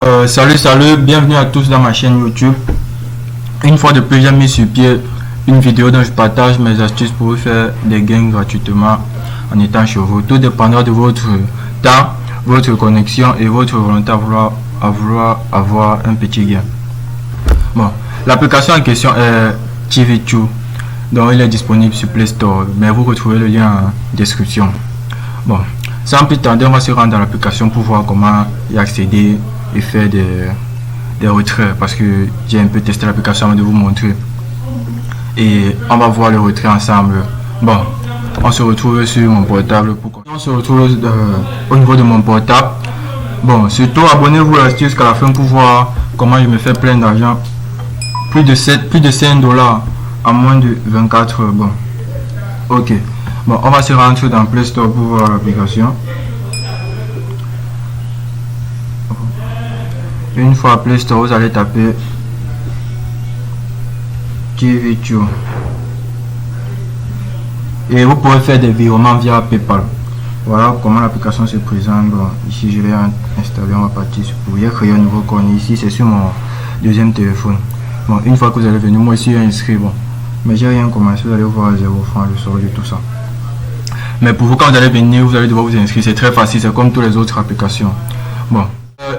Salut, bienvenue à tous dans ma chaîne YouTube. Une fois de plus, j'ai mis sur pied une vidéo dont je partage mes astuces pour vous faire des gains gratuitement en étant chez vous. Tout dépendra de votre temps, votre connexion et votre volonté à vouloir avoir un petit gain. Bon, l'application en question est TVTube, donc il est disponible sur Play Store, mais vous retrouvez le lien en description. Bon, sans plus tarder, on va se rendre dans l'application pour voir comment y accéder et faire des retraits, parce que j'ai un peu testé l'application avant de vous montrer, et on va voir les retraits ensemble. Bon, on se retrouve sur mon portable. On se retrouve au niveau de mon portable. Bon, surtout abonnez-vous à l'astuce jusqu'à la fin pour voir comment je me fais plein d'argent. Plus de 5 dollars en moins de 24 heures. Bon, ok. Bon, on va se rentrer dans Play Store pour voir l'application. Une fois à Play Store, vous allez taper TVTube et vous pourrez faire des virements via PayPal. Voilà comment l'application se présente. Bon, ici je vais installer, on va partir sur pour créer un nouveau compte. Ici c'est sur mon deuxième téléphone. Bon, une fois que vous allez venir, moi ici j'ai inscrit, bon, mais j'ai rien commencé, vous allez voir 0 francs, je sors de tout ça. Mais pour vous, quand vous allez venir, vous allez devoir vous inscrire, c'est très facile, c'est comme toutes les autres applications. Bon,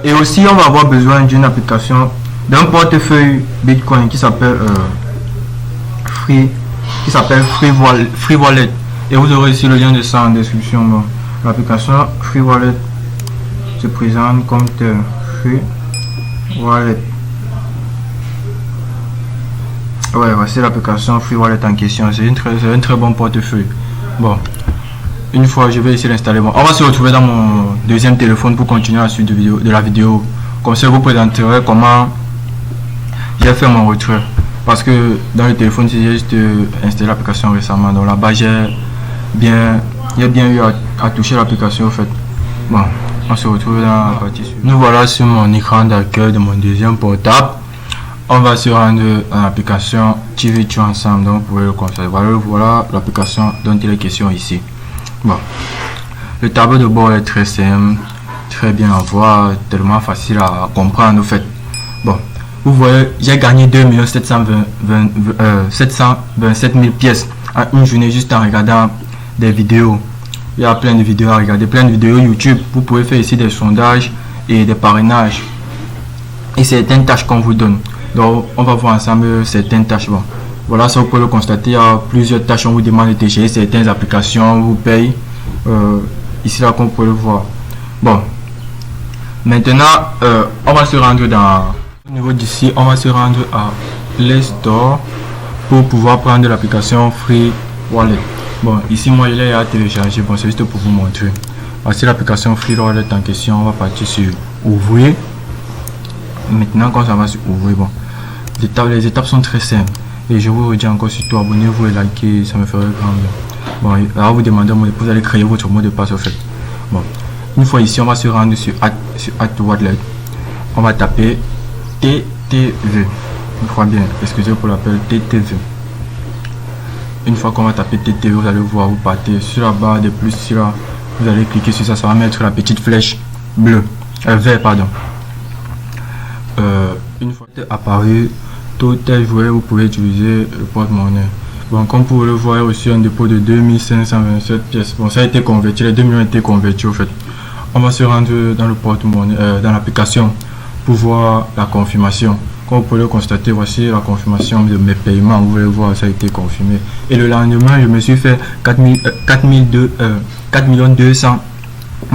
et aussi on va avoir besoin d'une application, d'un portefeuille Bitcoin qui s'appelle Free Wallet, et vous aurez ici le lien de ça en description. Bon, l'application Free Wallet se présente comme tel. Free Wallet. Ouais, voici l'application Free Wallet en question. C'est un très bon portefeuille. Bon, une fois je vais essayer d'installer. Bon, on va se retrouver dans mon deuxième téléphone pour continuer la suite de la vidéo. Comme ça, je vous présenterai comment j'ai fait mon retrait. Parce que dans le téléphone, j'ai juste installé l'application récemment. Donc là-bas, j'ai bien eu à toucher l'application en fait. Bon, on se retrouve dans la partie suivante. Nous voilà sur mon écran d'accueil de mon deuxième portable. On va se rendre dans l'application TVTube ensemble, donc vous pouvez le constater. Voilà l'application dont il est question ici. Bon, le tableau de bord est très simple, très bien à voir, tellement facile à comprendre en fait. Bon, vous voyez, j'ai gagné 2 727 000 pièces en une journée juste en regardant des vidéos. Il y a plein de vidéos à regarder, plein de vidéos YouTube. Vous pouvez faire ici des sondages et des parrainages et certaines tâches qu'on vous donne. Donc on va voir ensemble certaines tâches. Bon, voilà, ça vous pouvez le constater, il y a plusieurs tâches. On vous demande de télécharger certaines applications, on vous paye. Ici là, comme vous pouvez le voir. Bon, maintenant on va se rendre au niveau d'ici, on va se rendre à Play Store pour pouvoir prendre l'application Free Wallet. Bon, ici moi il est à télécharger. Bon, c'est juste pour vous montrer. Voici l'application Free Wallet en question. On va partir sur ouvrir. Maintenant quand ça va sur ouvrir, bon, les étapes sont très simples et je vous redis encore, surtout abonnez-vous et likez, ça me ferait grand bien. Bon, là vous demandez mot de passe, vous allez créer votre mot de passe en fait. Bon, une fois ici, on va se rendre sur Add Wallet. On va taper TTV. Une fois bien, excusez pour l'appel TTV. Une fois qu'on va taper TTV, vous allez voir, vous partez sur la barre de plus, sur là, vous allez cliquer sur ça, ça va mettre la petite flèche bleue, vert pardon. Une fois apparu, tout est joué, vous pouvez utiliser le porte-monnaie. Bon, comme vous pouvez le voir, il y a aussi un dépôt de 2527 pièces. Bon, ça a été converti, les 2 millions ont été convertis au fait. On va se rendre dans le porte-monnaie, dans l'application pour voir la confirmation. Comme vous pouvez le constater, voici la confirmation de mes paiements. Vous pouvez voir, ça a été confirmé. Et le lendemain, je me suis fait 4 200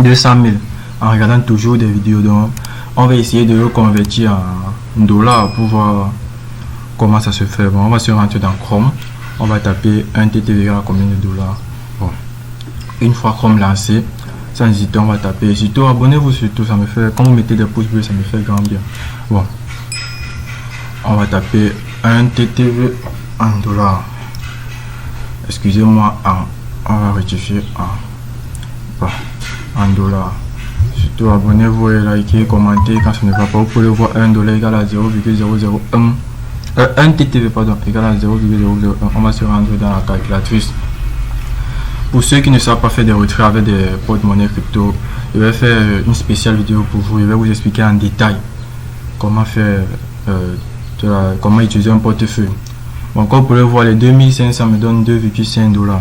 000 en regardant toujours des vidéos. Donc, on va essayer de le convertir en dollars pour voir comment ça se fait. Bon, on va se rentrer dans Chrome. On va taper un TTV à combien de dollars. Bon, une fois Chrome lancé, sans hésiter, on va taper. Surtout, abonnez-vous surtout, ça me fait, quand vous mettez des pouces bleus, ça me fait grand bien. Bon, on va taper un TTV en dollars. Excusez-moi, on va rectifier en dollars. Surtout abonnez-vous et likez, commentez quand ça ne va pas. Vous pouvez voir 1 dollar égal à 0,001 1 TTV pardon égal à 0,001. On va se rendre dans la calculatrice. Pour ceux qui ne savent pas faire des retraits avec des porte-monnaie crypto, je vais faire une spéciale vidéo pour vous. Je vais vous expliquer en détail comment faire comment utiliser un portefeuille. Bon, comme vous pouvez voir, les 2500 me donnent 2,5 $.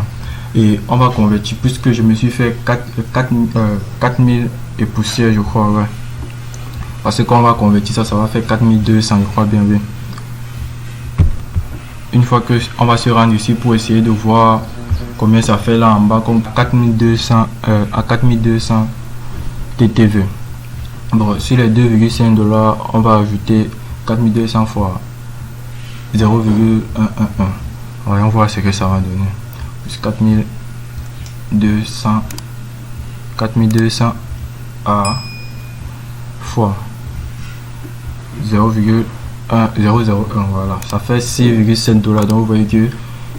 Et on va convertir, puisque je me suis fait 4000 et poussière, je crois, ouais. Parce qu'on va convertir ça, ça va faire 4200, je crois bien, oui. Une fois que on va se rendre ici pour essayer de voir combien ça fait là en bas, comme 4200 à 4200 TTV. Bon, sur les 2,5 $, on va ajouter 4200 fois 0,111. Voyons voir ce que ça va donner. Plus 4200 à fois 0,001, voilà, ça fait 6,7 $. Donc vous voyez que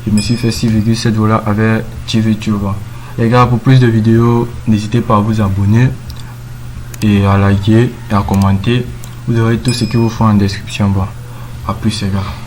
je me suis fait 6,7 $ avec TVTube. Les gars, pour plus de vidéos, n'hésitez pas à vous abonner et à liker et à commenter. Vous aurez tout ce qu'il vous faut en description. Bon, à plus les gars.